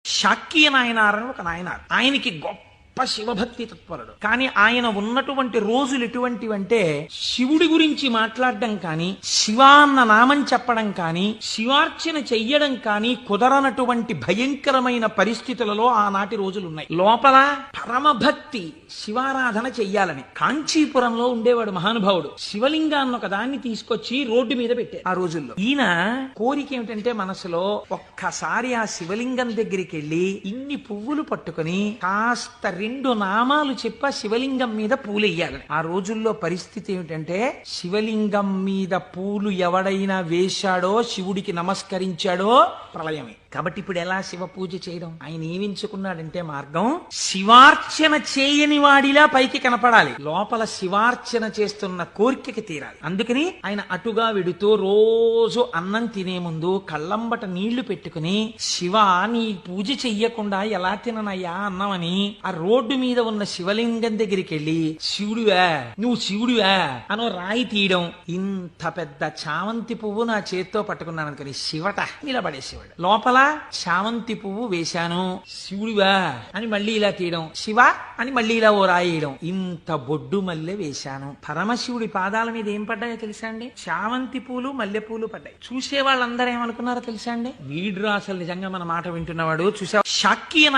శాక్య నాయనారని ఒక నాయనారు. ఆయనకి గొప్ప శివభక్తి తత్పరుడు. కానీ ఆయన ఉన్నటువంటి రోజులు ఎటువంటివంటే శివుడి గురించి మాట్లాడడం కానీ, శివాన్న నామం చెప్పడం కానీ, శివార్చన చెయ్యడం కానీ కుదరనటువంటి భయంకరమైన పరిస్థితులలో ఆనాటి రోజులున్నాయి. లోపల పరమభక్తి శివారాధన చెయ్యాలని కాంచీపురంలో ఉండేవాడు మహానుభావుడు. శివలింగాన్ని ఒక దాన్ని తీసుకొచ్చి రోడ్డు మీద పెట్టారు ఆ రోజుల్లో. ఈయన కోరిక ఏమిటంటే మనసులో ఒక్కసారి ఆ శివలింగం దగ్గరికి వెళ్ళి ఇన్ని పువ్వులు పట్టుకుని కాస్త 2 నామాలు చెప్ప శివలింగం మీద పూలు వేయాలని. ఆ రోజుల్లో పరిస్థితి ఏమిటంటే శివలింగం మీద పూలు ఎవడైనా వేశాడో, శివుడికి నమస్కరించాడో ప్రళయమే. కాబట్టి ఇప్పుడు ఎలా శివ పూజ చేయడం? ఆయన ఏమించుకున్నాడంటే మార్గం, శివార్చన చేయని వాడిలా పైకి కనపడాలి, లోపల శివార్చన చేస్తున్న కోరికకి తీరాలి. అందుకని ఆయన అటుగా వెడుతూ రోజు అన్నం తినే ముందు కళ్ళంబట నీళ్లు పెట్టుకుని, శివ నీ పూజ చెయ్యకుండా ఎలా తిననయ్యా అన్నమని ఆ రోడ్డు మీద ఉన్న శివలింగం దగ్గరికి వెళ్ళి, శివుడివా నువ్వు శివుడివా అనో రాయి తీయడం. ఇంత పెద్ద చామంతి పువ్వు నా చేత్తో పట్టుకున్నాను అనుకుని శివట నిలబడేసేవాడు. లోపల చామంతి పువ్వు వేశాను, శివుడివా అని మళ్ళీ ఇలా తీయడం, శివ అని మళ్ళీ ఇలా ఓ రాయేయడం. ఇంత బొడ్డు మల్లె వేశాను. పరమశివుడి పాదాల మీద ఏం పడ్డాయో తెలుసా అండి? చామంతి పూలు, మల్లె పూలు పడ్డాయి. చూసే వాళ్ళందరూ ఏమనుకున్నారో తెలుసా అండి? వీడ్రా అసలు నిజంగా మన మాట వింటున్నవాడు. చూసా శాక్య